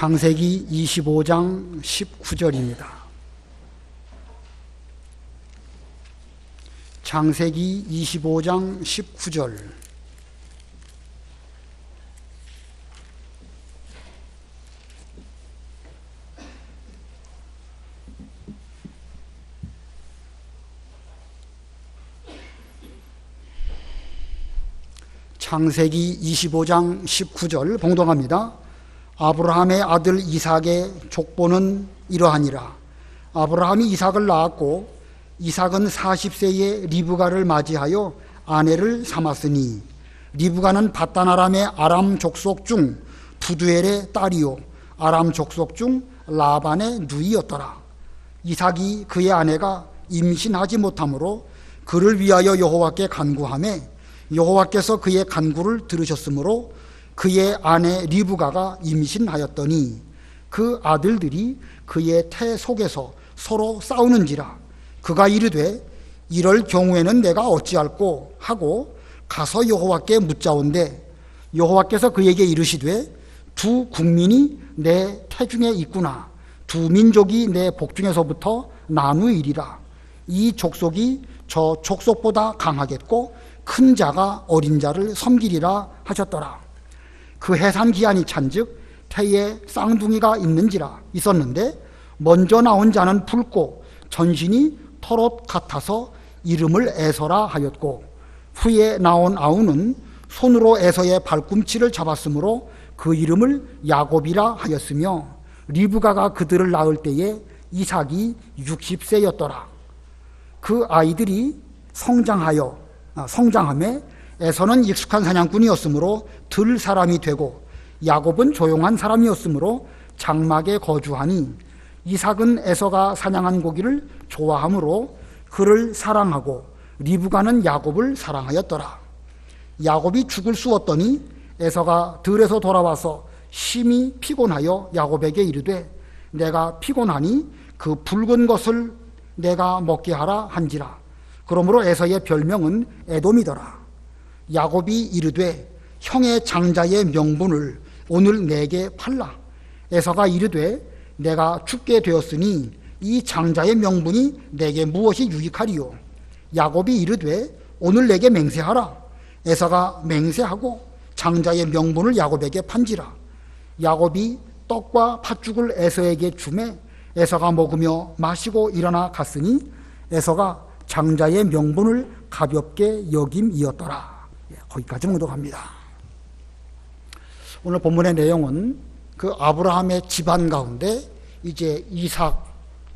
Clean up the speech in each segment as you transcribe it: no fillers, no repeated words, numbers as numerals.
창세기 25장 19절입니다. 창세기 25장 19절. 창세기 25장 19절 봉독합니다. 아브라함의 아들 이삭의 족보는 이러하니라. 아브라함이 이삭을 낳았고 이삭은 40세에 리브가를 맞이하여 아내를 삼았으니 리브가는 밧단 아람의 아람 족속 중 부두엘의 딸이요 아람 족속 중 라반의 누이였더라. 이삭이 그의 아내가 임신하지 못하므로 그를 위하여 여호와께 간구하매 여호와께서 그의 간구를 들으셨으므로 그의 아내 리브가가 임신하였더니 그 아들들이 그의 태 속에서 서로 싸우는지라. 그가 이르되 이럴 경우에는 내가 어찌할꼬 하고 가서 여호와께 묻자온대 여호와께서 그에게 이르시되 두 국민이 내 태중에 있구나. 두 민족이 내 복중에서부터 나누이리라. 이 족속이 저 족속보다 강하겠고 큰 자가 어린 자를 섬기리라 하셨더라. 그 해산 기한이 찬즉 태에 쌍둥이가 있었는데 먼저 나온 자는 붉고 전신이 털옷 같아서 이름을 에서라 하였고 후에 나온 아우는 손으로 에서의 발꿈치를 잡았으므로 그 이름을 야곱이라 하였으며 리브가가 그들을 낳을 때에 이삭이 60세였더라. 그 아이들이 성장함에 에서는 익숙한 사냥꾼이었으므로 들 사람이 되고 야곱은 조용한 사람이었으므로 장막에 거주하니 이삭은 에서가 사냥한 고기를 좋아하므로 그를 사랑하고 리브가는 야곱을 사랑하였더라. 야곱이 죽을 쑤었더니 에서가 들에서 돌아와서 심히 피곤하여 야곱에게 이르되 내가 피곤하니 그 붉은 것을 내가 먹게 하라 한지라. 그러므로 에서의 별명은 에돔이더라. 야곱이 이르되 형의 장자의 명분을 오늘 내게 팔라. 에서가 이르되 내가 죽게 되었으니 이 장자의 명분이 내게 무엇이 유익하리요. 야곱이 이르되 오늘 내게 맹세하라. 에서가 맹세하고 장자의 명분을 야곱에게 판지라. 야곱이 떡과 팥죽을 에서에게 주매 에서가 먹으며 마시고 일어나 갔으니 에서가 장자의 명분을 가볍게 여김이었더라. 거기까지 묵독합니다. 오늘 본문의 내용은 그 아브라함의 집안 가운데 이제 이삭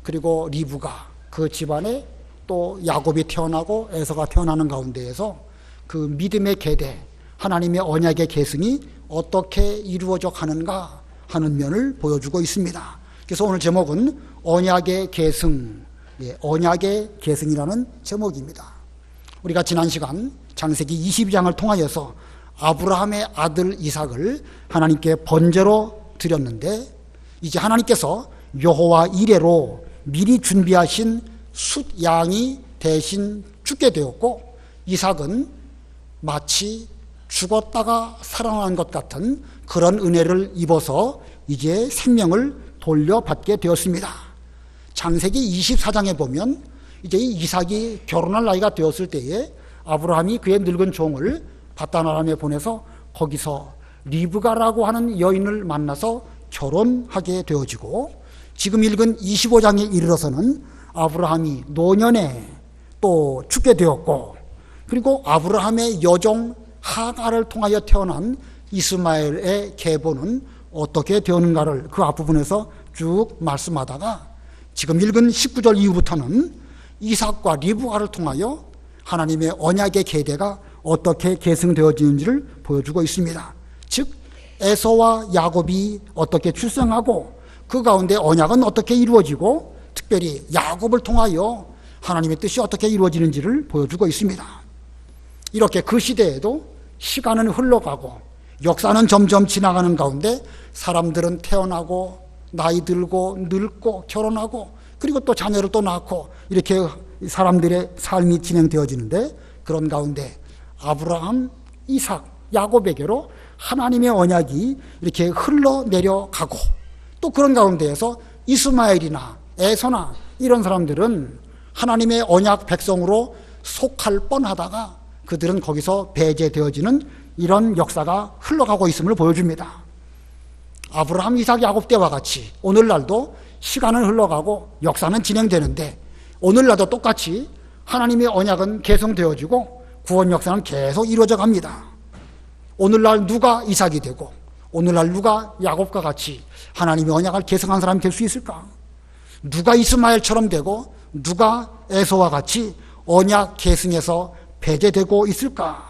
그리고 리브가 그 집안에 또 야곱이 태어나고 에서가 태어나는 가운데에서 그 믿음의 계대 하나님의 언약의 계승이 어떻게 이루어져 가는가 하는 면을 보여주고 있습니다. 그래서 오늘 제목은 언약의 계승, 언약의 계승이라는 제목입니다. 우리가 지난 시간 창세기 22장을 통하여서 아브라함의 아들 이삭을 하나님께 번제로 드렸는데 이제 하나님께서 여호와 이레로 미리 준비하신 숫양이 대신 죽게 되었고 이삭은 마치 죽었다가 살아난 것 같은 그런 은혜를 입어서 이제 생명을 돌려받게 되었습니다. 창세기 24장에 보면 이제 이삭이 결혼할 나이가 되었을 때에 아브라함이 그의 늙은 종을 밧단 아람에 보내서 거기서 리브가라고 하는 여인을 만나서 결혼하게 되어지고 지금 읽은 25장에 이르러서는 아브라함이 노년에 또 죽게 되었고 그리고 아브라함의 여종 하갈을 통하여 태어난 이스마엘의 계보는 어떻게 되었는가를 그 앞부분에서 쭉 말씀하다가 지금 읽은 19절 이후부터는 이삭과 리브가를 통하여 하나님의 언약의 계대가 어떻게 계승되어지는지를 보여주고 있습니다. 즉 에서와 야곱이 어떻게 출생하고 그 가운데 언약은 어떻게 이루어지고 특별히 야곱을 통하여 하나님의 뜻이 어떻게 이루어지는지를 보여주고 있습니다. 이렇게 그 시대에도 시간은 흘러가고 역사는 점점 지나가는 가운데 사람들은 태어나고 나이 들고 늙고 결혼하고 그리고 또 자녀를 또 낳고 이렇게 사람들의 삶이 진행되어지는데 그런 가운데 아브라함, 이삭, 야곱에게로 하나님의 언약이 이렇게 흘러내려가고 또 그런 가운데에서 이스마엘이나 에서나 이런 사람들은 하나님의 언약 백성으로 속할 뻔하다가 그들은 거기서 배제되어지는 이런 역사가 흘러가고 있음을 보여줍니다. 아브라함, 이삭, 야곱 때와 같이 오늘날도 시간은 흘러가고 역사는 진행되는데 오늘날도 똑같이 하나님의 언약은 계승되어지고 구원 역사는 계속 이루어져 갑니다. 오늘날 누가 이삭이 되고 오늘날 누가 야곱과 같이 하나님의 언약을 계승한 사람이 될 수 있을까? 누가 이스마엘처럼 되고 누가 에서와 같이 언약 계승에서 배제되고 있을까?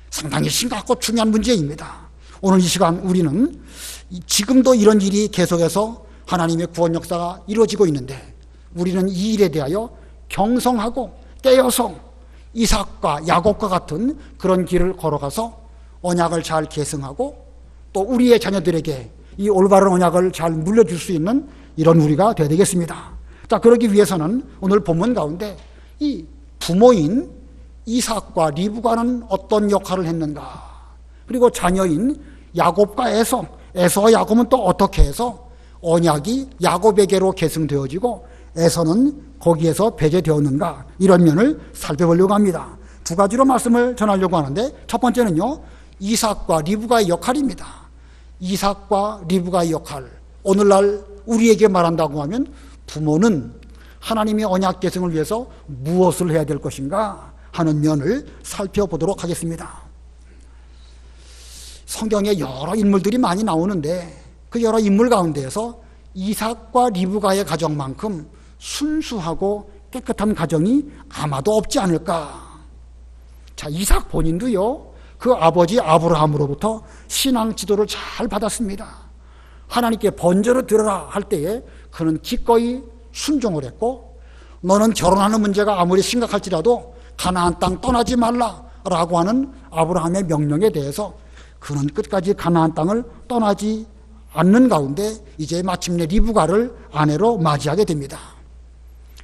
상당히 심각하고 중요한 문제입니다. 오늘 이 시간 우리는 지금도 이런 일이 계속해서 하나님의 구원 역사가 이루어지고 있는데 우리는 이 일에 대하여 경성하고 깨어서 이삭과 야곱과 같은 그런 길을 걸어가서 언약을 잘 계승하고 또 우리의 자녀들에게 이 올바른 언약을 잘 물려줄 수 있는 이런 우리가 되어야 되겠습니다. 자, 그러기 위해서는 오늘 본문 가운데 이 부모인 이삭과 리브가는 어떤 역할을 했는가, 그리고 자녀인 야곱과 에서와 야곱은 또 어떻게 해서 언약이 야곱에게로 계승되어지고 에서는 거기에서 배제되었는가, 이런 면을 살펴보려고 합니다. 두 가지로 말씀을 전하려고 하는데 첫 번째는요, 이삭과 리브가의 역할입니다. 이삭과 리브가의 역할, 오늘날 우리에게 말한다고 하면 부모는 하나님의 언약 계승을 위해서 무엇을 해야 될 것인가 하는 면을 살펴보도록 하겠습니다. 성경에 여러 인물들이 많이 나오는데 그 여러 인물 가운데에서 이삭과 리브가의 가정만큼 순수하고 깨끗한 가정이 아마도 없지 않을까. 자, 이삭 본인도요, 그 아버지 아브라함으로부터 신앙 지도를 잘 받았습니다. 하나님께 번제로 드려라 할 때에 그는 기꺼이 순종을 했고, 너는 결혼하는 문제가 아무리 심각할지라도 가나안 땅 떠나지 말라라고 하는 아브라함의 명령에 대해서 그는 끝까지 가나안 땅을 떠나지 않는 가운데 이제 마침내 리브가를 아내로 맞이하게 됩니다.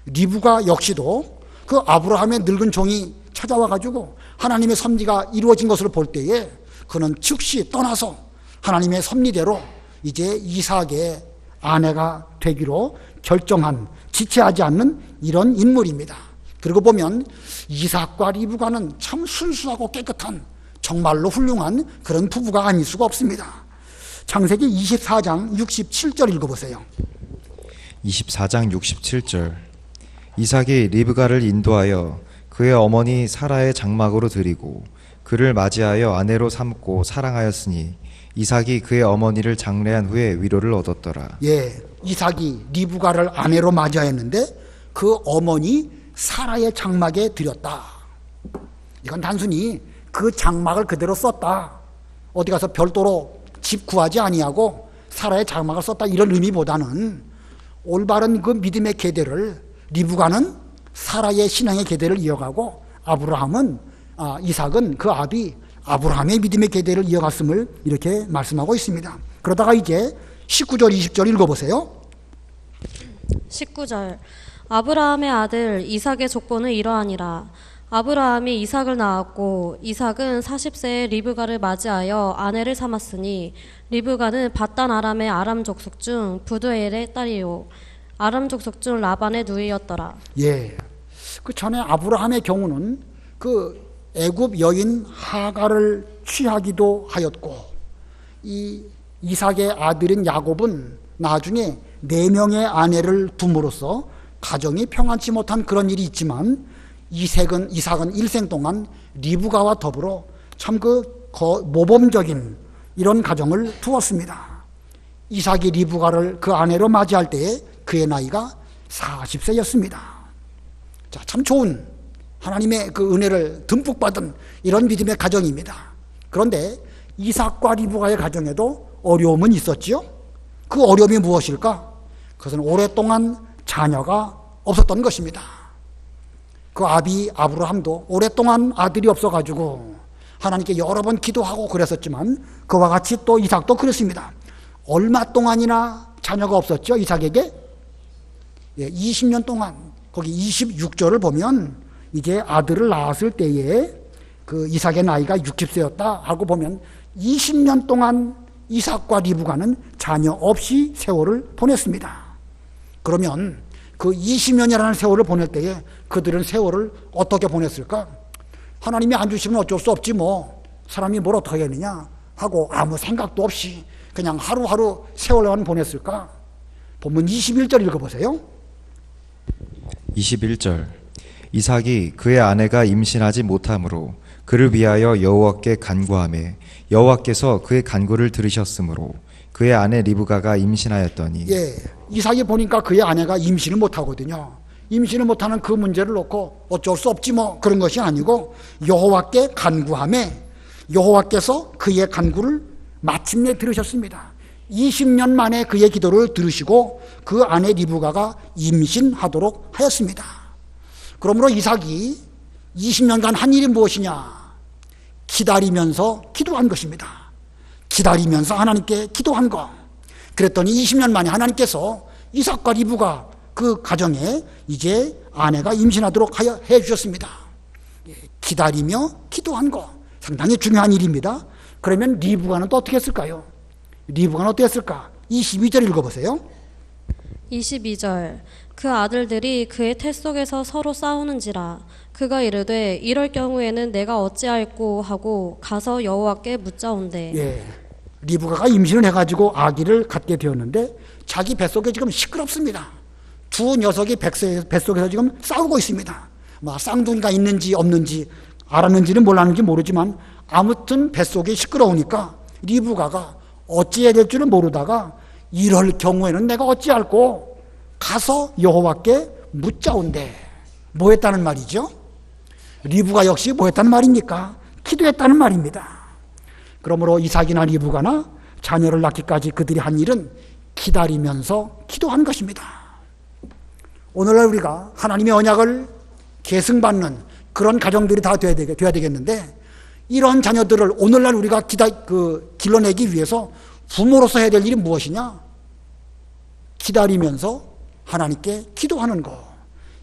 리브가 역시도 그 아브라함의 늙은 종이 찾아와 가지고 하나님의 섭리가 이루어진 것을 볼 때에 그는 즉시 떠나서 하나님의 섭리대로 이제 이삭의 아내가 되기로 결정한, 지체하지 않는 이런 인물입니다. 그리고 보면 이삭과 리브가는 참 순수하고 깨끗한, 정말로 훌륭한 그런 부부가 아닐 수가 없습니다. 창세기 24장 67절 읽어보세요. 24장 67절. 이삭이 리브가를 인도하여 그의 어머니 사라의 장막으로 들이고 그를 맞이하여 아내로 삼고 사랑하였으니 이삭이 그의 어머니를 장례한 후에 위로를 얻었더라. 예, 이삭이 리브가를 아내로 맞이하였는데 그 어머니 사라의 장막에 들였다. 이건 단순히 그 장막을 그대로 썼다, 어디 가서 별도로 집 구하지 아니하고 사라의 장막을 썼다, 이런 의미보다는 올바른 그 믿음의 계대를, 리브가는 사라의 신앙의 계대를 이어가고 이삭은 그 아비 아브라함의 믿음의 계대를 이어갔음을 이렇게 말씀하고 있습니다. 그러다가 이제 19절 20절 읽어보세요. 19절. 아브라함의 아들 이삭의 족보는 이러하니라. 아브라함이 이삭을 낳았고 이삭은 40세에 리브가를 맞이하여 아내를 삼았으니 리브가는 밧단 아람의 아람 족속 중 부두엘의 딸이요 아람 족속 중 라반의 누이였더라. 예, 그 전에 아브라함의 경우는 그 애굽 여인 하가를 취하기도 하였고, 이 이삭의 아들인 야곱은 나중에 4명의 아내를 둠으로써 가정이 평안치 못한 그런 일이 있지만 이삭은 일생 동안 리브가와 더불어 참 그 모범적인 이런 가정을 두었습니다. 이삭이 리브가를 그 아내로 맞이할 때에 그의 나이가 40세였습니다. 자, 참 좋은 하나님의 그 은혜를 듬뿍 받은 이런 믿음의 가정입니다. 그런데 이삭과 리브가의 가정에도 어려움은 있었지요. 그 어려움이 무엇일까? 그것은 오랫동안 자녀가 없었던 것입니다. 그 아비 아브라함도 오랫동안 아들이 없어가지고 하나님께 여러 번 기도하고 그랬었지만 그와 같이 또 이삭도 그랬습니다. 얼마 동안이나 자녀가 없었죠, 이삭에게? 20년 동안. 거기 26절을 보면 이제 아들을 낳았을 때에 그 이삭의 나이가 60세였다 하고 보면 20년 동안 이삭과 리브가는 자녀 없이 세월을 보냈습니다. 그러면 그 20년이라는 세월을 보낼 때에 그들은 세월을 어떻게 보냈을까? 하나님이 안 주시면 어쩔 수 없지 뭐 사람이 뭘 어떻게 하느냐 하고 아무 생각도 없이 그냥 하루하루 세월만 보냈을까? 본문 21절 읽어보세요. 21절 이삭이 그의 아내가 임신하지 못하므로 그를 위하여 여호와께 간구하매 여호와께서 그의 간구를 들으셨으므로 그의 아내 리브가가 임신하였더니 예, 이삭이 보니까 그의 아내가 임신을 못하거든요. 임신을 못하는 그 문제를 놓고 어쩔 수 없지 뭐 그런 것이 아니고 여호와께 간구하매 여호와께서 그의 간구를 마침내 들으셨습니다. 20년 만에 그의 기도를 들으시고 그 아내 리브가가 임신하도록 하였습니다. 그러므로 이삭이 20년간 한 일이 무엇이냐? 기다리면서 기도한 것입니다. 기다리면서 하나님께 기도한 것. 그랬더니 20년 만에 하나님께서 이삭과 리브가 그 가정에 이제 아내가 임신하도록 해 주셨습니다. 기다리며 기도한 것. 상당히 중요한 일입니다. 그러면 리브가는 또 어떻게 했을까요? 리브가는 어떻게 했을까? 22절 읽어보세요. 22절 그 아들들이 그의 태 속에서 서로 싸우는지라 그가 이르되 이럴 경우에는 내가 어찌할꼬 하고 가서 여호와께 묻자온대. 예, 리브가가 임신을 해가지고 아기를 갖게 되었는데 자기 뱃속에 지금 시끄럽습니다. 두 녀석이 뱃속에서 지금 싸우고 있습니다. 뭐 쌍둥이가 있는지 없는지 알았는지는 몰랐는지 모르지만 아무튼 뱃속이 시끄러우니까 리브가가 어찌해야 될 줄을 모르다가 이럴 경우에는 내가 어찌할꼬 가서 여호와께 묻자온대. 뭐 했다는 말이죠? 리브가 역시 뭐 했다는 말입니까? 기도했다는 말입니다. 그러므로 이삭이나 리브가나 자녀를 낳기까지 그들이 한 일은 기다리면서 기도한 것입니다. 오늘날 우리가 하나님의 언약을 계승받는 그런 가정들이 다 돼야 되겠는데 이런 자녀들을 오늘날 우리가 길러내기 위해서 부모로서 해야 될 일이 무엇이냐? 기다리면서 하나님께 기도하는 것.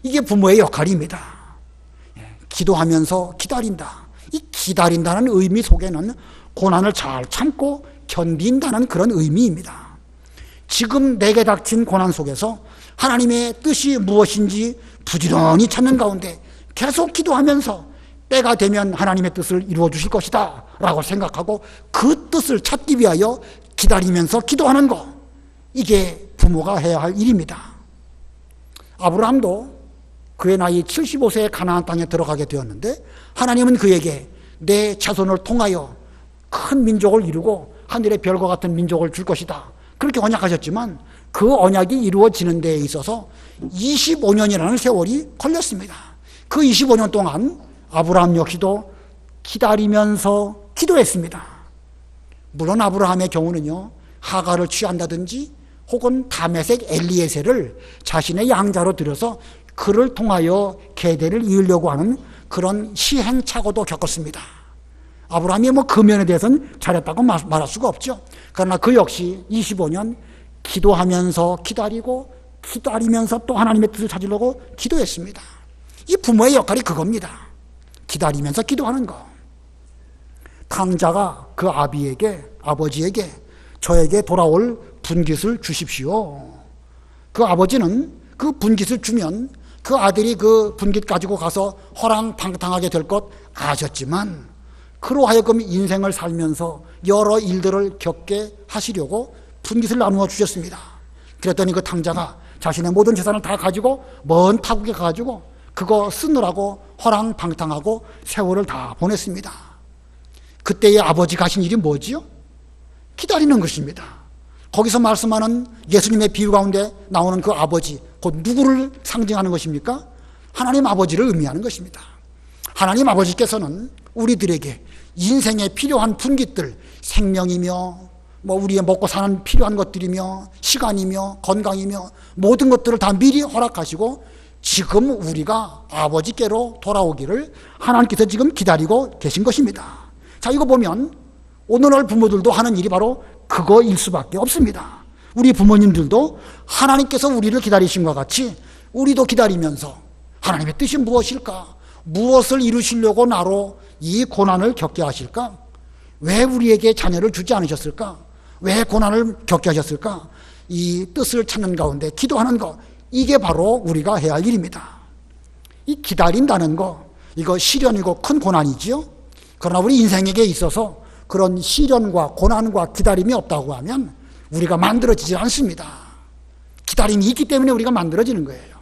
이게 부모의 역할입니다. 기도하면서 기다린다. 이 기다린다는 의미 속에는 고난을 잘 참고 견딘다는 그런 의미입니다. 지금 내게 닥친 고난 속에서 하나님의 뜻이 무엇인지 부지런히 찾는 가운데 계속 기도하면서 때가 되면 하나님의 뜻을 이루어 주실 것이다 라고 생각하고 그 뜻을 찾기 위하여 기다리면서 기도하는 것. 이게 부모가 해야 할 일입니다. 아브라함도 그의 나이 75세에 가나안 땅에 들어가게 되었는데 하나님은 그에게 내 자손을 통하여 큰 민족을 이루고 하늘의 별과 같은 민족을 줄 것이다. 그렇게 언약하셨지만 그 언약이 이루어지는 데에 있어서 25년이라는 세월이 걸렸습니다. 그 25년 동안 아브라함 역시도 기다리면서 기도했습니다. 물론 아브라함의 경우는요, 하가를 취한다든지 혹은 다메섹 엘리에셀을 자신의 양자로 들여서 그를 통하여 계대를 이으려고 하는 그런 시행착오도 겪었습니다. 아브라함이 뭐 그 면에 대해서는 잘했다고 말할 수가 없죠. 그러나 그 역시 25년 기도하면서 기다리고 기다리면서 또 하나님의 뜻을 찾으려고 기도했습니다. 이 부모의 역할이 그겁니다. 기다리면서 기도하는 거. 탕자가 그 아버지에게 저에게 돌아올 분깃을 주십시오. 그 아버지는 그 분깃을 주면 그 아들이 그 분깃 가지고 가서 허랑방탕하게 될 것 아셨지만 그로 하여금 인생을 살면서 여러 일들을 겪게 하시려고 분깃을 나누어 주셨습니다. 그랬더니 그 탕자가 자신의 모든 재산을 다 가지고 먼 타국에 가지고 그거 쓰느라고 허랑방탕하고 세월을 다 보냈습니다. 그때의 아버지가 하신 일이 뭐지요? 기다리는 것입니다. 거기서 말씀하는 예수님의 비유 가운데 나오는 그 아버지, 곧 누구를 상징하는 것입니까? 하나님 아버지를 의미하는 것입니다. 하나님 아버지께서는 우리들에게 인생에 필요한 분깃들, 생명이며 뭐 우리의 먹고 사는 필요한 것들이며 시간이며 건강이며 모든 것들을 다 미리 허락하시고 지금 우리가 아버지께로 돌아오기를 하나님께서 지금 기다리고 계신 것입니다. 자, 이거 보면 오늘날 부모들도 하는 일이 바로 그거일 수밖에 없습니다. 우리 부모님들도 하나님께서 우리를 기다리심과 같이 우리도 기다리면서 하나님의 뜻이 무엇일까? 무엇을 이루시려고 나로 이 고난을 겪게 하실까? 왜 우리에게 자녀를 주지 않으셨을까? 왜 고난을 겪게 하셨을까? 이 뜻을 찾는 가운데 기도하는 것, 이게 바로 우리가 해야 할 일입니다. 이 기다린다는 거, 이거 시련이고 큰 고난이지요. 그러나 우리 인생에게 있어서 그런 시련과 고난과 기다림이 없다고 하면 우리가 만들어지지 않습니다. 기다림이 있기 때문에 우리가 만들어지는 거예요.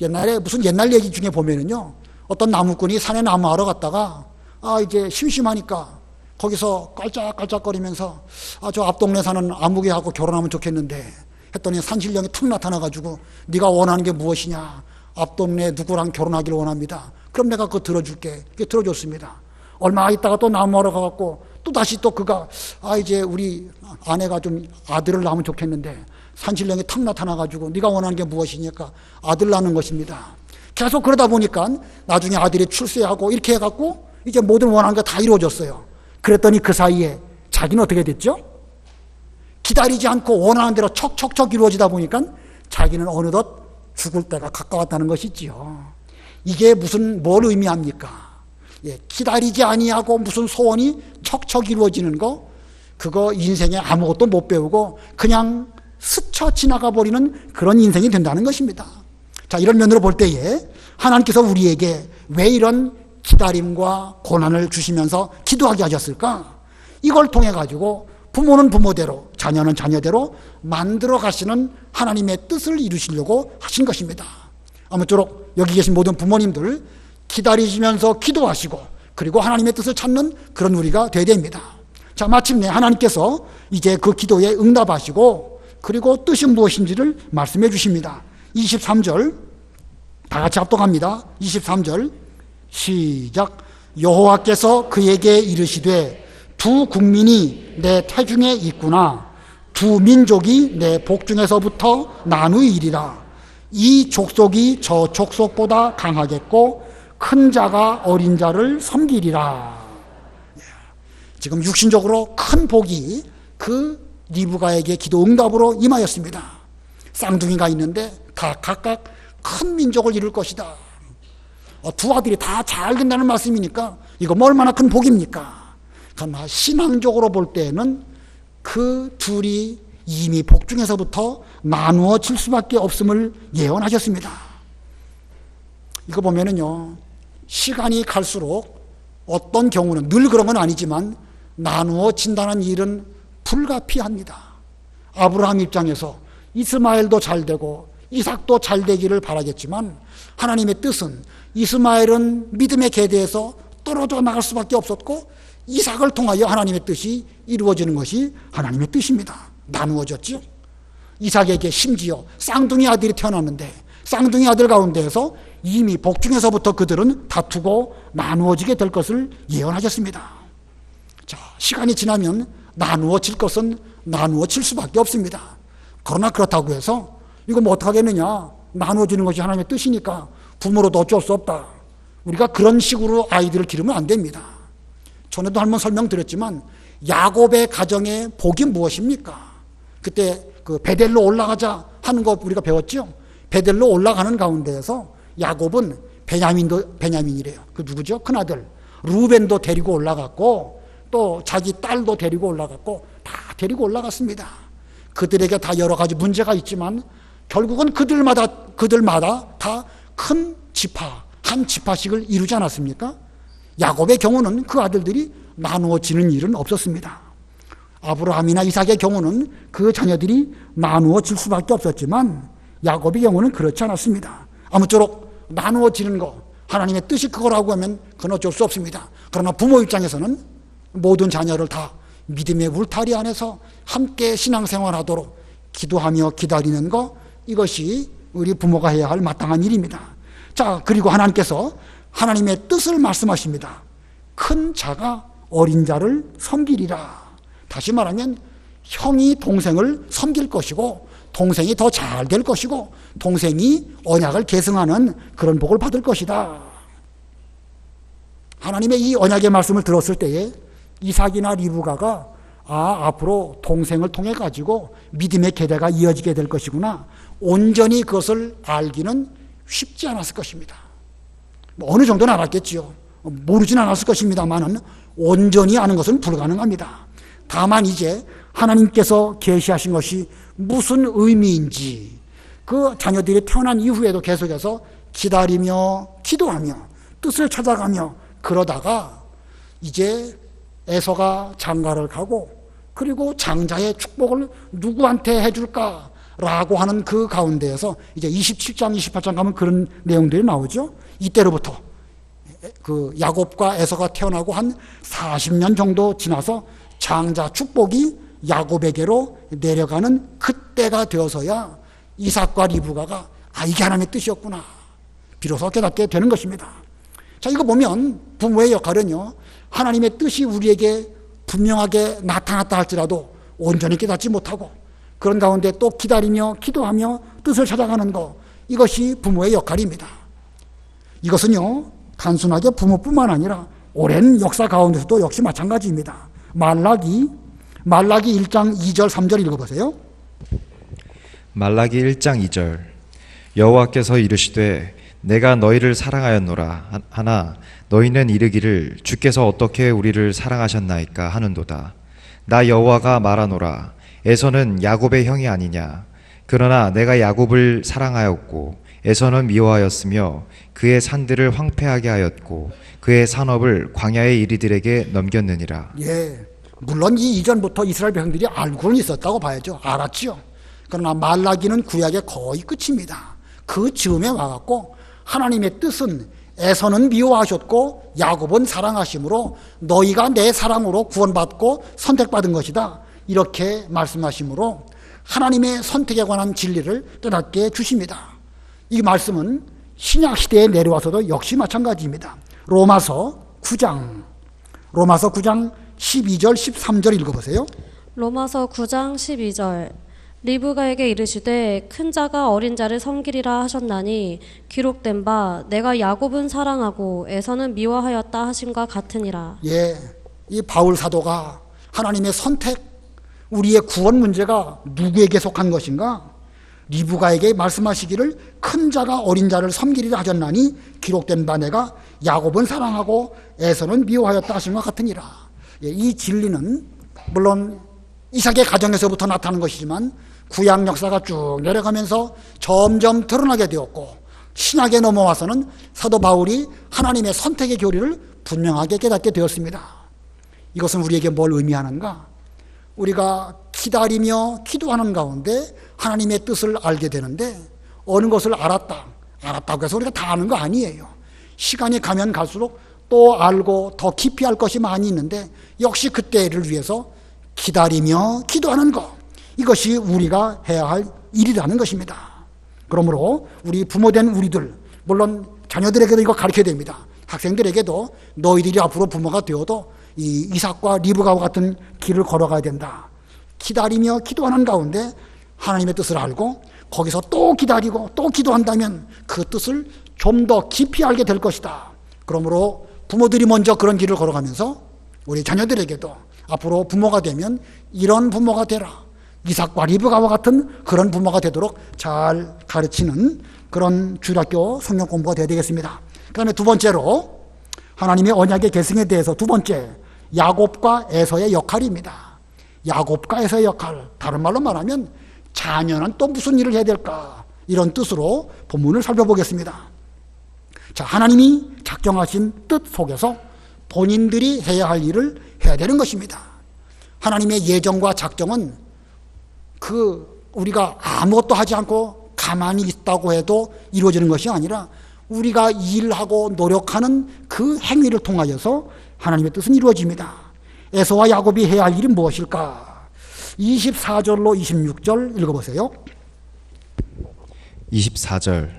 옛날에 무슨 옛날 얘기 중에 보면은요, 어떤 나무꾼이 산에 나무하러 갔다가 이제 심심하니까 거기서 깔짝깔짝거리면서 저 앞 동네 사는 아무개하고 결혼하면 좋겠는데 했더니 산신령이 탁 나타나가지고 네가 원하는 게 무엇이냐, 앞 동네 누구랑 결혼하기를 원합니다. 그럼 내가 그거 들어줄게. 그게 들어줬습니다. 얼마 있다가 또 나무하러 가갖고 또 다시 또 그가 이제 우리 아내가 좀 아들을 낳으면 좋겠는데 산신령이 탁 나타나가지고 네가 원하는 게 무엇이니까 아들 낳는 것입니다. 계속 그러다 보니까 나중에 아들이 출세하고 이렇게 해갖고 이제 모든 원하는 게 다 이루어졌어요. 그랬더니 그 사이에 자기는 어떻게 됐죠? 기다리지 않고 원하는 대로 척척척 이루어지다 보니까 자기는 어느덧 죽을 때가 가까웠다는 것이지요. 이게 뭘 의미합니까? 기다리지 아니하고 무슨 소원이 척척 이루어지는 거, 그거 인생에 아무것도 못 배우고 그냥 스쳐 지나가 버리는 그런 인생이 된다는 것입니다. 자, 이런 면으로 볼 때에 하나님께서 우리에게 왜 이런 기다림과 고난을 주시면서 기도하게 하셨을까? 이걸 통해 가지고 부모는 부모대로, 자녀는 자녀대로 만들어 가시는 하나님의 뜻을 이루시려고 하신 것입니다. 아무쪼록 여기 계신 모든 부모님들 기다리시면서 기도하시고 그리고 하나님의 뜻을 찾는 그런 우리가 되어야 됩니다. 자, 마침내 하나님께서 이제 그 기도에 응답하시고 그리고 뜻이 무엇인지를 말씀해 주십니다. 23절 다 같이 합독합니다. 23절 시작. 여호와께서 그에게 이르시되 두 국민이 내 태중에 있구나. 두 민족이 내 복중에서부터 나누이리라. 이 족속이 저 족속보다 강하겠고 큰 자가 어린 자를 섬기리라. 지금 육신적으로 큰 복이 그 리브가에게 기도 응답으로 임하였습니다. 쌍둥이가 있는데 다 각각 큰 민족을 이룰 것이다. 두 아들이 다 잘 된다는 말씀이니까 이거 뭐 얼마나 큰 복입니까? 그러나 신앙적으로 볼 때는 그 둘이 이미 복중에서부터 나누어질 수밖에 없음을 예언하셨습니다. 이거 보면은요, 시간이 갈수록 어떤 경우는 늘 그런 건 아니지만 나누어진다는 일은 불가피합니다. 아브라함 입장에서 이스마엘도 잘 되고 이삭도 잘 되기를 바라겠지만 하나님의 뜻은 이스마엘은 믿음의 계대에서 떨어져 나갈 수밖에 없었고 이삭을 통하여 하나님의 뜻이 이루어지는 것이 하나님의 뜻입니다. 나누어졌죠. 이삭에게 심지어 쌍둥이 아들이 태어났는데 쌍둥이 아들 가운데에서 이미 복중에서부터 그들은 다투고 나누어지게 될 것을 예언하셨습니다. 자, 시간이 지나면 나누어질 것은 나누어질 수밖에 없습니다. 그러나 그렇다고 해서 이거 뭐 어떡하겠느냐, 나누어지는 것이 하나님의 뜻이니까 부모로도 어쩔 수 없다, 우리가 그런 식으로 아이들을 기르면 안 됩니다. 전에도 한번 설명드렸지만 야곱의 가정의 복이 무엇입니까? 그때 그 베델로 올라가자 하는 거 우리가 배웠죠. 베델로 올라가는 가운데에서 야곱은 베냐민이래요. 그 누구죠? 큰아들 루벤도 데리고 올라갔고 또 자기 딸도 데리고 올라갔고 다 데리고 올라갔습니다. 그들에게 다 여러 가지 문제가 있지만 결국은 그들마다 다 큰 지파, 한 지파씩을 이루지 않았습니까? 야곱의 경우는 그 아들들이 나누어지는 일은 없었습니다. 아브라함이나 이삭의 경우는 그 자녀들이 나누어질 수밖에 없었지만 야곱의 경우는 그렇지 않았습니다. 아무쪼록 나누어지는 거, 하나님의 뜻이 그거라고 하면 그건 어쩔 수 없습니다. 그러나 부모 입장에서는 모든 자녀를 다 믿음의 울타리 안에서 함께 신앙생활하도록 기도하며 기다리는 거, 이것이 우리 부모가 해야 할 마땅한 일입니다. 자, 그리고 하나님께서 하나님의 뜻을 말씀하십니다. 큰 자가 어린 자를 섬기리라. 다시 말하면 형이 동생을 섬길 것이고 동생이 더 잘 될 것이고 동생이 언약을 계승하는 그런 복을 받을 것이다. 하나님의 이 언약의 말씀을 들었을 때에 이삭이나 리브가가 앞으로 동생을 통해 가지고 믿음의 계대가 이어지게 될 것이구나, 온전히 그것을 알기는 쉽지 않았을 것입니다. 어느 정도는 알았겠지요. 모르진 않았을 것입니다만은 온전히 아는 것은 불가능합니다. 다만 이제 하나님께서 계시하신 것이 무슨 의미인지 그 자녀들이 태어난 이후에도 계속해서 기다리며 기도하며 뜻을 찾아가며 그러다가 이제 에서가 장가를 가고 그리고 장자의 축복을 누구한테 해줄까라고 하는 그 가운데에서 이제 27장, 28장 가면 그런 내용들이 나오죠. 이때로부터 그 야곱과 에서가 태어나고 한 40년 정도 지나서 장자 축복이 야곱에게로 내려가는 그때가 되어서야 이삭과 리브가가 이게 하나님의 뜻이었구나 비로소 깨닫게 되는 것입니다. 자, 이거 보면 부모의 역할은요, 하나님의 뜻이 우리에게 분명하게 나타났다 할지라도 온전히 깨닫지 못하고 그런 가운데 또 기다리며 기도하며 뜻을 찾아가는 것, 이것이 부모의 역할입니다. 이것은요, 단순하게 부모뿐만 아니라 오랜 역사 가운데서도 역시 마찬가지입니다. 말라기 1장 2절 3절 읽어보세요. 말라기 1장 2절 여호와께서 이르시되 내가 너희를 사랑하였노라 하나 너희는 이르기를 주께서 어떻게 우리를 사랑하셨나이까 하는도다. 나 여호와가 말하노라 에서는 야곱의 형이 아니냐. 그러나 내가 야곱을 사랑하였고 에서는 미워하였으며 그의 산들을 황폐하게 하였고 그의 산업을 광야의 이리들에게 넘겼느니라. 예, 물론 이 이전부터 이스라엘 백성들이 알고는 있었다고 봐야죠. 알았지요. 그러나 말라기는 구약의 거의 끝입니다. 그 즈음에 와갖고 하나님의 뜻은 에서는 미워하셨고 야곱은 사랑하심으로 너희가 내 사랑으로 구원받고 선택받은 것이다, 이렇게 말씀하심으로 하나님의 선택에 관한 진리를 깨닫게 주십니다. 이 말씀은 신약 시대에 내려와서도 역시 마찬가지입니다. 로마서 9장 12절 13절 읽어보세요. 로마서 9장 12절 리브가에게 이르시되 큰 자가 어린 자를 섬기리라 하셨나니 기록된 바 내가 야곱은 사랑하고 에서는 미워하였다 하심과 같으니라. 예, 이 바울 사도가 하나님의 선택, 우리의 구원 문제가 누구에게 속한 것인가? 리브가에게 말씀하시기를 큰 자가 어린 자를 섬기리라 하셨나니 기록된 바 내가 야곱은 사랑하고 에서는 미워하였다 하심과 같으니라. 예, 이 진리는 물론 이삭의 가정에서부터 나타난 것이지만 구약 역사가 쭉 내려가면서 점점 드러나게 되었고 신약에 넘어와서는 사도 바울이 하나님의 선택의 교리를 분명하게 깨닫게 되었습니다. 이것은 우리에게 뭘 의미하는가? 우리가 기다리며 기도하는 가운데 하나님의 뜻을 알게 되는데 어느 것을 알았다고 해서 우리가 다 아는 거 아니에요. 시간이 가면 갈수록 또 알고 더 깊이 알 것이 많이 있는데 역시 그때를 위해서 기다리며 기도하는 것, 이것이 우리가 해야 할 일이라는 것입니다. 그러므로 우리 부모된 우리들, 물론 자녀들에게도 이거 가르쳐야 됩니다. 학생들에게도 너희들이 앞으로 부모가 되어도 이 이삭과 리브가와 같은 길을 걸어가야 된다. 기다리며 기도하는 가운데 하나님의 뜻을 알고 거기서 또 기다리고 또 기도한다면 그 뜻을 좀 더 깊이 알게 될 것이다. 그러므로 부모들이 먼저 그런 길을 걸어가면서 우리 자녀들에게도 앞으로 부모가 되면 이런 부모가 되라, 이삭과 리브가와 같은 그런 부모가 되도록 잘 가르치는 그런 주일학교 성경 공부가 되어야 되겠습니다. 그 다음에 두 번째로 하나님의 언약의 계승에 대해서 두 번째, 야곱과 에서의 역할입니다. 야곱과 에서의 역할, 다른 말로 말하면 자녀는 또 무슨 일을 해야 될까, 이런 뜻으로 본문을 살펴보겠습니다. 자, 하나님이 작정하신 뜻 속에서 본인들이 해야 할 일을 해야 되는 것입니다. 하나님의 예정과 작정은 우리가 아무것도 하지 않고 가만히 있다고 해도 이루어지는 것이 아니라 우리가 일하고 노력하는 그 행위를 통하여서 하나님의 뜻은 이루어집니다. 에서와 야곱이 해야 할 일이 무엇일까? 24절로 26절 읽어보세요. 24절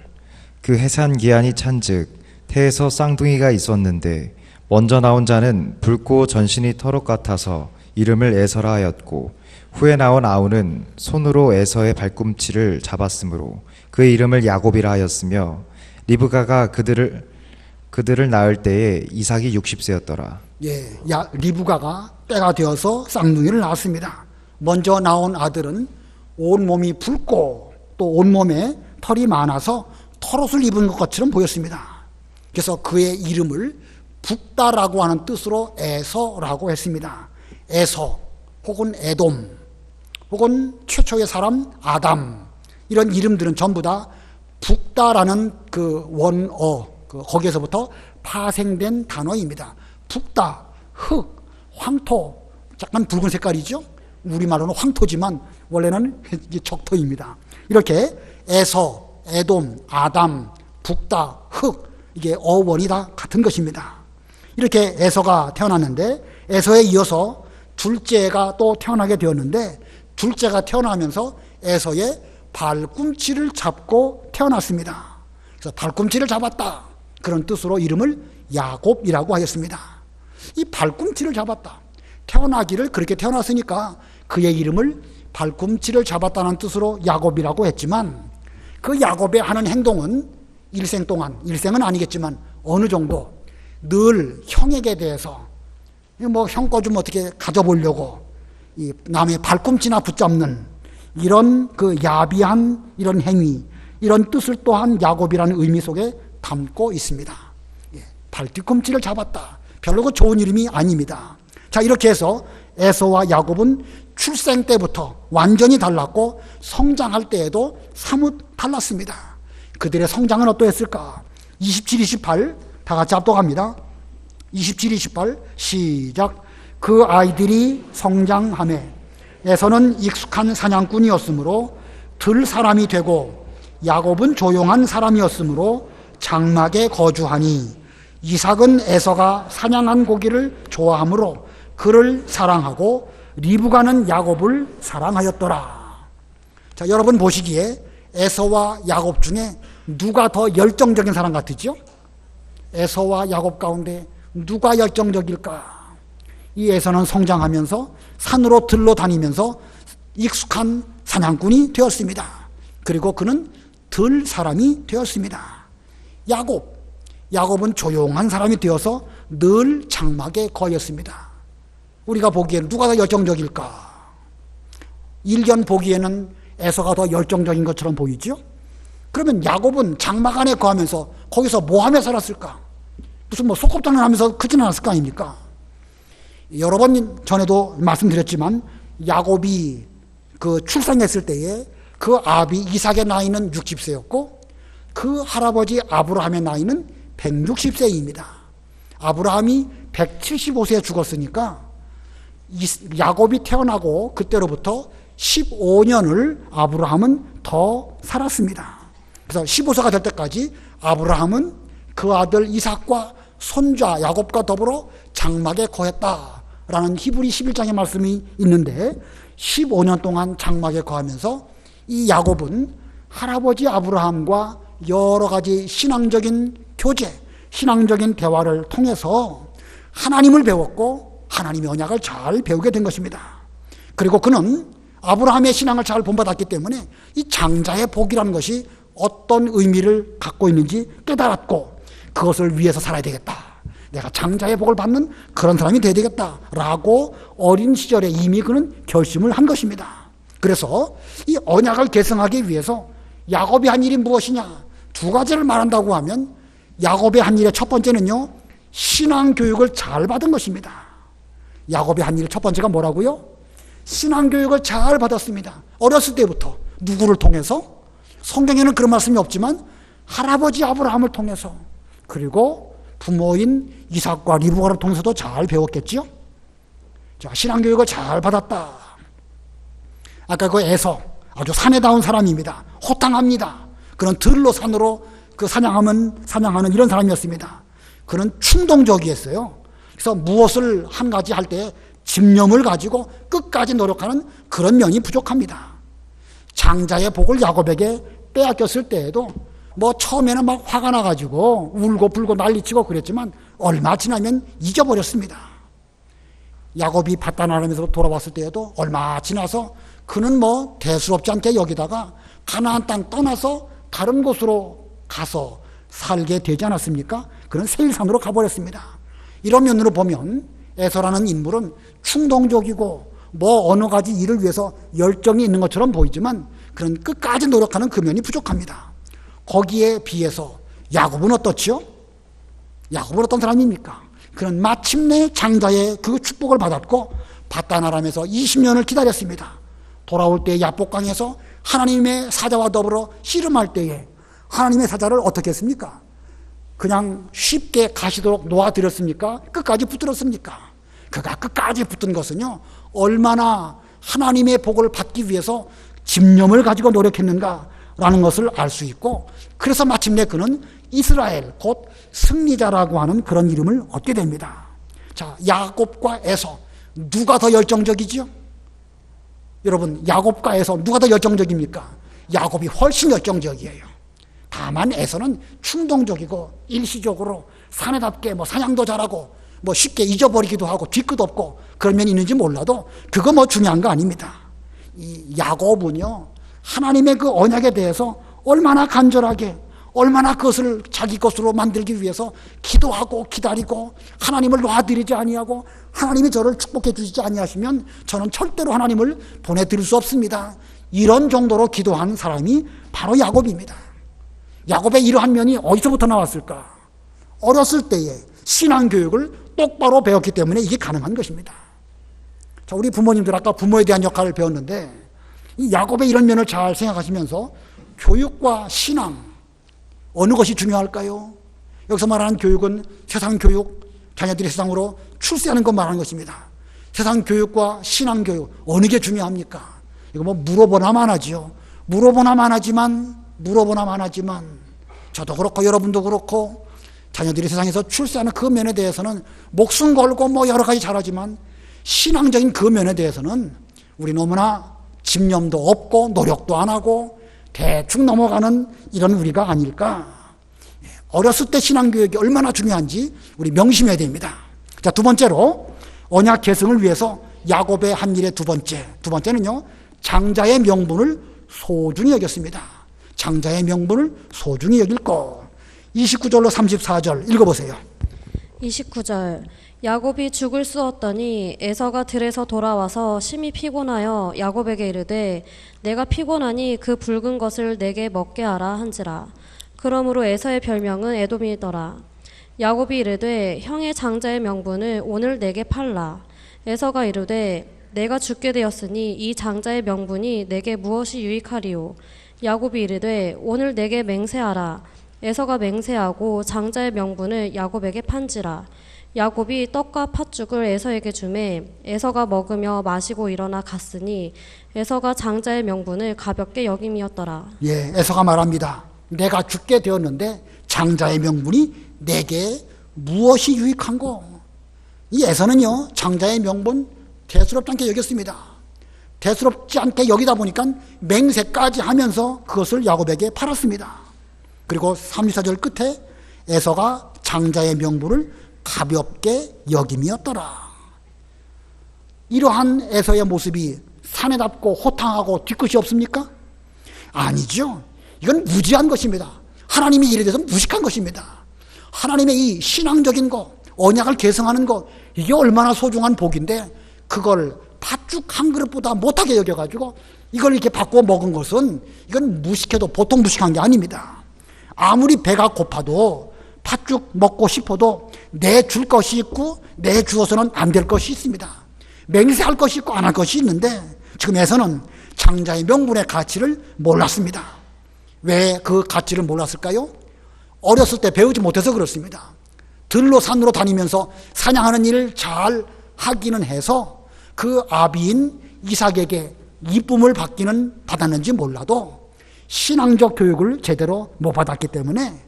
그 해산 기한이 찬즉 태에서 쌍둥이가 있었는데 먼저 나온 자는 붉고 전신이 털옷 같아서 이름을 에서라 하였고 후에 나온 아우는 손으로 에서의 발꿈치를 잡았으므로 그의 이름을 야곱이라 하였으며 리브가가 그들을 낳을 때에 이삭이 60세였더라. 예, 리브가가 때가 되어서 쌍둥이를 낳았습니다. 먼저 나온 아들은 온몸이 붉고 또 온몸에 털이 많아서 털옷을 입은 것처럼 보였습니다. 그래서 그의 이름을 붓다라고 하는 뜻으로 에서라고 했습니다. 에서, 혹은 에돔, 혹은 최초의 사람 아담, 이런 이름들은 전부 다 북다라는 그 원어, 거기에서부터 파생된 단어입니다. 북다, 흙, 황토, 약간 붉은 색깔이죠. 우리말로는 황토지만 원래는 적토입니다. 이렇게 에서, 에돔, 아담, 북다, 흙, 이게 어원이 다 같은 것입니다. 이렇게 에서가 태어났는데, 에서에 이어서 둘째가 또 태어나게 되었는데, 둘째가 태어나면서 에서의 발꿈치를 잡고 태어났습니다. 그래서 발꿈치를 잡았다, 그런 뜻으로 이름을 야곱이라고 하였습니다. 이 발꿈치를 잡았다, 태어나기를 그렇게 태어났으니까 그의 이름을 발꿈치를 잡았다는 뜻으로 야곱이라고 했지만, 그 야곱의 하는 행동은 일생 동안, 일생은 아니겠지만 어느 정도 늘 형에게 대해서 뭐 형 거 좀 어떻게 가져보려고 이 남의 발꿈치나 붙잡는 이런 그 야비한 이런 행위, 이런 뜻을 또한 야곱이라는 의미 속에 담고 있습니다. 발 뒤꿈치를 잡았다, 별로 그 좋은 이름이 아닙니다. 자, 이렇게 해서 에서와 야곱은 출생 때부터 완전히 달랐고 성장할 때에도 사뭇 달랐습니다. 그들의 성장은 어떠했을까? 27, 28 다 같이 합독합니다. 27, 28 시작. 그 아이들이 성장하매 에서는 익숙한 사냥꾼이었으므로 들 사람이 되고 야곱은 조용한 사람이었으므로 장막에 거주하니 이삭은 에서가 사냥한 고기를 좋아하므로 그를 사랑하고 리브가는 야곱을 사랑하였더라. 자, 여러분 보시기에 에서와 야곱 중에 누가 더 열정적인 사람 같으죠? 에서와 야곱 가운데 누가 열정적일까? 이 에서는 성장하면서 산으로 들러 다니면서 익숙한 사냥꾼이 되었습니다. 그리고 그는 들 사람이 되었습니다. 야곱은 조용한 사람이 되어서 늘 장막에 거였습니다. 우리가 보기에는 누가 더 열정적일까? 일견 보기에는 에서가 더 열정적인 것처럼 보이죠? 그러면 야곱은 장막 안에 거하면서 거기서 뭐 하며 살았을까? 무슨 뭐 소꿉장난 하면서 크진 않았을 거 아닙니까? 여러 번 전에도 말씀드렸지만 야곱이 그 출생했을 때에 그 아비 이삭의 나이는 60세였고 그 할아버지 아브라함의 나이는 160세입니다. 아브라함이 175세에 죽었으니까 야곱이 태어나고 그때로부터 15년을 아브라함은 더 살았습니다. 그래서 15세가 될 때까지 아브라함은 그 아들 이삭과 손자 야곱과 더불어 장막에 거했다라는 히브리 11장의 말씀이 있는데 15년 동안 장막에 거하면서 이 야곱은 할아버지 아브라함과 여러 가지 신앙적인 교제, 신앙적인 대화를 통해서 하나님을 배웠고 하나님의 언약을 잘 배우게 된 것입니다. 그리고 그는 아브라함의 신앙을 잘 본받았기 때문에 이 장자의 복이라는 것이 어떤 의미를 갖고 있는지 깨달았고 그것을 위해서 살아야 되겠다. 내가 장자의 복을 받는 그런 사람이 되어야 되겠다라고 어린 시절에 이미 그는 결심을 한 것입니다. 그래서 이 언약을 계승하기 위해서 야곱이 한 일이 무엇이냐? 두 가지를 말한다고 하면 야곱의 한 일의 첫 번째는요, 신앙 교육을 잘 받은 것입니다. 야곱의 한 일의 첫 번째가 뭐라고요? 신앙 교육을 잘 받았습니다. 어렸을 때부터 누구를 통해서? 성경에는 그런 말씀이 없지만 할아버지 아브라함을 통해서, 그리고 부모인 이삭과 리브가를 통해서도 잘 배웠겠지요. 자, 신앙 교육을 잘 받았다. 아까 그 에서 아주 사내다운 사람입니다. 호탕합니다. 그런 들로 산으로 그 사냥하는 이런 사람이었습니다. 그는 충동적이었어요. 그래서 무엇을 한 가지 할 때 집념을 가지고 끝까지 노력하는 그런 면이 부족합니다. 장자의 복을 야곱에게 빼앗겼을 때에도 뭐 처음에는 막 화가 나가지고 울고 불고 난리치고 그랬지만 얼마 지나면 잊어버렸습니다. 야곱이 바다나라면서 돌아왔을 때에도 얼마 지나서 그는 뭐 대수롭지 않게 여기다가 가나안 땅 떠나서 다른 곳으로 가서 살게 되지 않았습니까? 그는 세일산으로 가버렸습니다. 이런 면으로 보면 에서라는 인물은 충동적이고 뭐 어느 가지 일을 위해서 열정이 있는 것처럼 보이지만 그는 끝까지 노력하는 그 면이 부족합니다. 거기에 비해서 야곱은 어떻지요? 야곱은 어떤 사람입니까? 그는 마침내 장자의 그 축복을 받았고 바다나람에서 20년을 기다렸습니다. 돌아올 때 야복강에서 하나님의 사자와 더불어 씨름할 때에 하나님의 사자를 어떻게 했습니까? 그냥 쉽게 가시도록 놓아드렸습니까? 끝까지 붙들었습니까? 그가 끝까지 붙든 것은요, 얼마나 하나님의 복을 받기 위해서 집념을 가지고 노력했는가라는 것을 알 수 있고, 그래서 마침내 그는 이스라엘, 곧 승리자라고 하는 그런 이름을 얻게 됩니다. 자, 야곱과 에서 누가 더 열정적이지요? 여러분, 야곱과 에서 누가 더 열정적입니까? 야곱이 훨씬 열정적이에요. 다만 에서는 충동적이고 일시적으로 사내답게 사냥도 잘하고 쉽게 잊어버리기도 하고 뒤끝 없고 그런 면이 있는지 몰라도 그거 중요한 거 아닙니다. 이 야곱은요, 하나님의 그 언약에 대해서 얼마나 간절하게, 얼마나 그것을 자기 것으로 만들기 위해서 기도하고 기다리고 하나님을 놔드리지 아니하고 하나님이 저를 축복해 주시지 아니하시면 저는 절대로 하나님을 보내드릴 수 없습니다. 이런 정도로 기도한 사람이 바로 야곱입니다. 야곱의 이러한 면이 어디서부터 나왔을까? 어렸을 때에 신앙교육을 똑바로 배웠기 때문에 이게 가능한 것입니다. 자, 우리 부모님들 아까 부모에 대한 역할을 배웠는데 이 야곱의 이런 면을 잘 생각하시면서 교육과 신앙, 어느 것이 중요할까요? 여기서 말하는 교육은 세상 교육, 자녀들이 세상으로 출세하는 것 말하는 것입니다. 세상 교육과 신앙 교육, 어느 게 중요합니까? 이거 물어보나만 하지요. 물어보나만 하지만 저도 그렇고 여러분도 그렇고 자녀들이 세상에서 출세하는 그 면에 대해서는 목숨 걸고 여러 가지 잘하지만 신앙적인 그 면에 대해서는 우리 너무나 집념도 없고 노력도 안 하고 대충 넘어가는 이런 우리가 아닐까. 어렸을 때 신앙교육이 얼마나 중요한지 우리 명심해야 됩니다. 자, 두 번째로 언약 계승을 위해서 야곱의 한 일의 두 번째는요, 장자의 명분을 소중히 여겼습니다. 장자의 명분을 소중히 여길 것. 29절로 34절 읽어보세요. 29절 야곱이 죽을 쑤었더니 에서가 들에서 돌아와서 심히 피곤하여 야곱에게 이르되 내가 피곤하니 그 붉은 것을 내게 먹게 하라 한지라. 그러므로 에서의 별명은 에돔이더라. 야곱이 이르되 형의 장자의 명분을 오늘 내게 팔라. 에서가 이르되 내가 죽게 되었으니 이 장자의 명분이 내게 무엇이 유익하리요. 야곱이 이르되 오늘 내게 맹세하라. 에서가 맹세하고 장자의 명분을 야곱에게 판지라. 야곱이 떡과 팥죽을 에서에게 주매 에서가 먹으며 마시고 일어나 갔으니 에서가 장자의 명분을 가볍게 여김이었더라. 예, 에서가 말합니다. 내가 죽게 되었는데 장자의 명분이 내게 무엇이 유익한고? 이 에서는요, 장자의 명분 대수롭지 않게 여겼습니다. 대수롭지 않게 여기다 보니까 맹세까지 하면서 그것을 야곱에게 팔았습니다. 그리고 34절 끝에 에서가 장자의 명분을 가볍게 여김이었더라. 이러한 에서의 모습이 사내답고 호탕하고 뒤끝이 없습니까? 아니죠. 이건 무지한 것입니다. 하나님이 일에 대해서 무식한 것입니다. 하나님의 이 신앙적인 것, 언약을 계승하는 것, 이게 얼마나 소중한 복인데 그걸 팥죽 한 그릇보다 못하게 여겨가지고 이걸 이렇게 바꾸어 먹은 것은 이건 무식해도 보통 무식한 게 아닙니다. 아무리 배가 고파도 팥죽 먹고 싶어도 내줄 것이 있고 내주어서는 안 될 것이 있습니다. 맹세할 것이 있고 안 할 것이 있는데 지금 에서는 장자의 명분의 가치를 몰랐습니다. 왜 그 가치를 몰랐을까요? 어렸을 때 배우지 못해서 그렇습니다. 들로 산으로 다니면서 사냥하는 일을 잘 하기는 해서 그 아비인 이삭에게 이쁨을 받았는지 몰라도 신앙적 교육을 제대로 못 받았기 때문에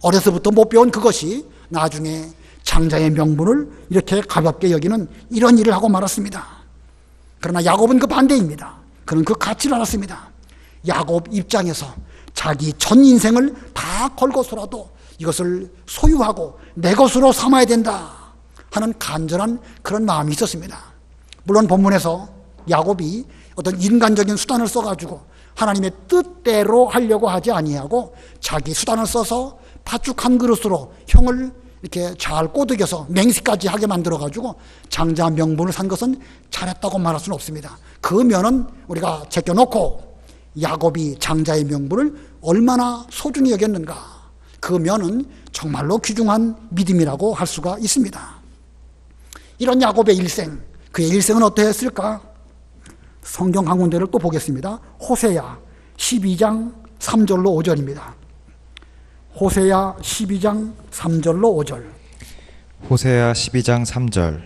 어려서부터 못 배운 그것이 나중에 장자의 명분을 이렇게 가볍게 여기는 이런 일을 하고 말았습니다. 그러나 야곱은 그 반대입니다. 그는 그 가치를 알았습니다. 야곱 입장에서 자기 전 인생을 다 걸고서라도 이것을 소유하고 내 것으로 삼아야 된다 하는 간절한 그런 마음이 있었습니다. 물론 본문에서 야곱이 어떤 인간적인 수단을 써가지고 하나님의 뜻대로 하려고 하지 아니하고 자기 수단을 써서 팥죽 한 그릇으로 형을 이렇게 잘 꼬드겨서 맹세까지 하게 만들어가지고 장자 명분을 산 것은 잘했다고 말할 수는 없습니다. 그 면은 우리가 제껴놓고 야곱이 장자의 명분을 얼마나 소중히 여겼는가, 그 면은 정말로 귀중한 믿음이라고 할 수가 있습니다. 이런 야곱의 일생, 그의 일생은 어떠했을까? 성경 한 군데를 또 보겠습니다. 호세야 12장 3절로 5절입니다. 호세야 12장 3절로 5절. 호세아 12장 3절.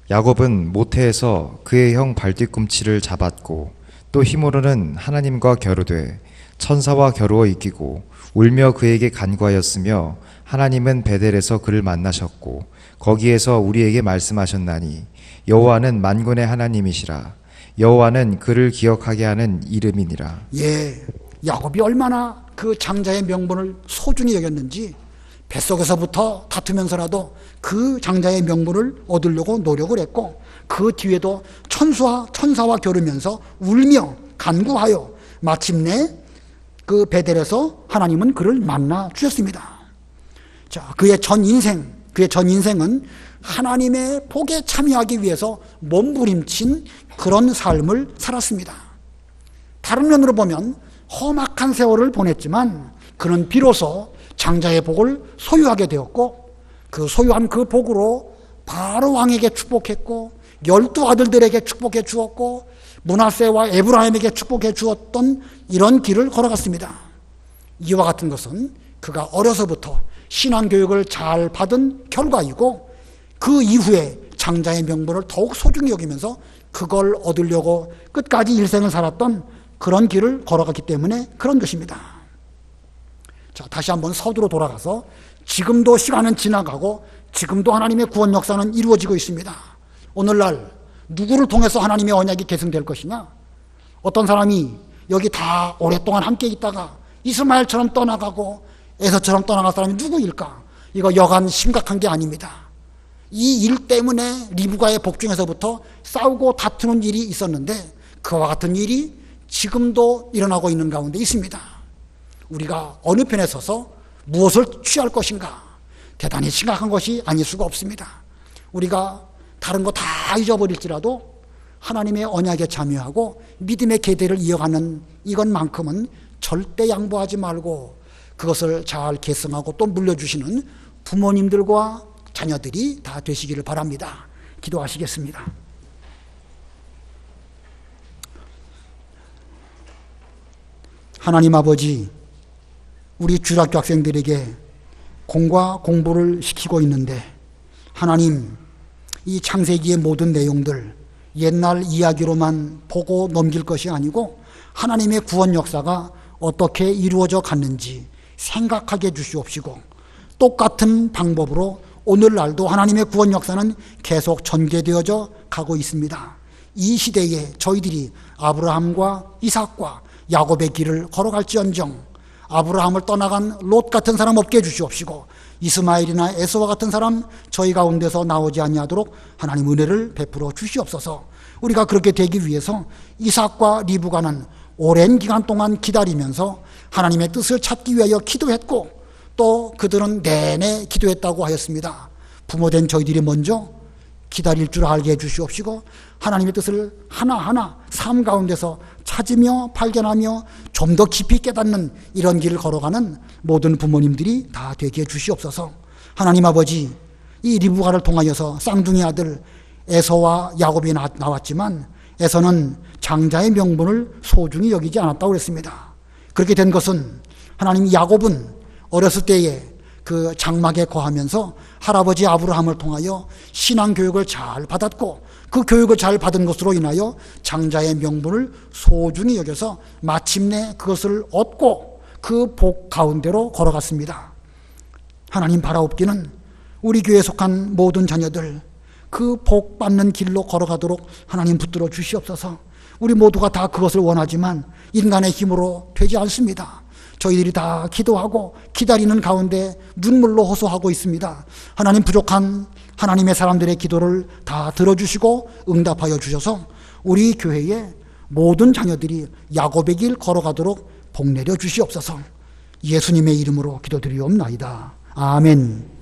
야곱은 모태에서 그의 형 발뒤꿈치를 잡았고 또 힘으로는 하나님과 겨루되 천사와 겨루어 이기고 울며 그에게 간구하였으며 하나님은 베델에서 그를 만나셨고 거기에서 우리에게 말씀하셨나니 여호와는 만군의 하나님이시라. 여호와는 그를 기억하게 하는 이름이니라. 예, 야곱이 얼마나 그 장자의 명분을 소중히 여겼는지 뱃속에서부터 다투면서라도 그 장자의 명분을 얻으려고 노력을 했고 그 뒤에도 천사와 겨루면서 울며 간구하여 마침내 그 베델에서 하나님은 그를 만나 주셨습니다. 자, 그의 전 인생은 하나님의 복에 참여하기 위해서 몸부림친 그런 삶을 살았습니다. 다른 면으로 보면 험악한 세월을 보냈지만 그는 비로소 장자의 복을 소유하게 되었고 그 소유한 그 복으로 바로 왕에게 축복했고 12아들들에게 축복해 주었고 므낫세와 에브라임에게 축복해 주었던 이런 길을 걸어갔습니다. 이와 같은 것은 그가 어려서부터 신앙교육을 잘 받은 결과이고 그 이후에 장자의 명분을 더욱 소중히 여기면서 그걸 얻으려고 끝까지 일생을 살았던 그런 길을 걸어갔기 때문에 그런 것입니다. 자, 다시 한번 서두로 돌아가서 지금도 시간은 지나가고 지금도 하나님의 구원 역사는 이루어지고 있습니다. 오늘날 누구를 통해서 하나님의 언약이 계승될 것이냐? 어떤 사람이 여기 다 오랫동안 함께 있다가 이스마엘처럼 떠나가고 에서처럼 떠나갈 사람이 누구일까? 이거 여간 심각한 게 아닙니다. 이 일 때문에 리브가의 복중에서부터 싸우고 다투는 일이 있었는데 그와 같은 일이 지금도 일어나고 있는 가운데 있습니다. 우리가 어느 편에 서서 무엇을 취할 것인가? 대단히 심각한 것이 아닐 수가 없습니다. 우리가 다른 거 다 잊어버릴지라도 하나님의 언약에 참여하고 믿음의 계대를 이어가는 이것만큼은 절대 양보하지 말고 그것을 잘 계승하고 또 물려주시는 부모님들과 자녀들이 다 되시기를 바랍니다. 기도하시겠습니다. 하나님 아버지, 우리 주일학교 학생들에게 공과 공부를 시키고 있는데 하나님, 이 창세기의 모든 내용들 옛날 이야기로만 보고 넘길 것이 아니고 하나님의 구원 역사가 어떻게 이루어져 갔는지 생각하게 해주시옵시고 똑같은 방법으로 오늘날도 하나님의 구원 역사는 계속 전개되어져 가고 있습니다. 이 시대에 저희들이 아브라함과 이삭과 야곱의 길을 걸어갈지언정 아브라함을 떠나간 롯 같은 사람 없게 해주시옵시고 이스마엘이나 에서와 같은 사람 저희 가운데서 나오지 아니하도록 하나님 은혜를 베풀어 주시옵소서. 우리가 그렇게 되기 위해서 이삭과 리브가는 오랜 기간 동안 기다리면서 하나님의 뜻을 찾기 위하여 기도했고 또 그들은 내내 기도했다고 하였습니다. 부모된 저희들이 먼저 기다릴 줄 알게 해주시옵시고 하나님의 뜻을 하나하나 삶 가운데서 찾으며 발견하며 좀 더 깊이 깨닫는 이런 길을 걸어가는 모든 부모님들이 다 되게 해주시옵소서. 하나님 아버지, 이 리브가를 통하여서 쌍둥이 아들 에서와 야곱이 나왔지만 에서는 장자의 명분을 소중히 여기지 않았다고 그랬습니다. 그렇게 된 것은 하나님 야곱은 어렸을 때에 그 장막에 거하면서 할아버지 아브라함을 통하여 신앙교육을 잘 받았고 그 교육을 잘 받은 것으로 인하여 장자의 명분을 소중히 여겨서 마침내 그것을 얻고 그 복 가운데로 걸어갔습니다. 하나님 바라옵기는 우리 교회에 속한 모든 자녀들 그 복 받는 길로 걸어가도록 하나님 붙들어 주시옵소서. 우리 모두가 다 그것을 원하지만 인간의 힘으로 되지 않습니다. 저희들이 다 기도하고 기다리는 가운데 눈물로 호소하고 있습니다. 하나님, 부족한 하나님의 사람들의 기도를 다 들어주시고 응답하여 주셔서 우리 교회의 모든 자녀들이 야곱의 길 걸어가도록 복 내려 주시옵소서. 예수님의 이름으로 기도드리옵나이다. 아멘.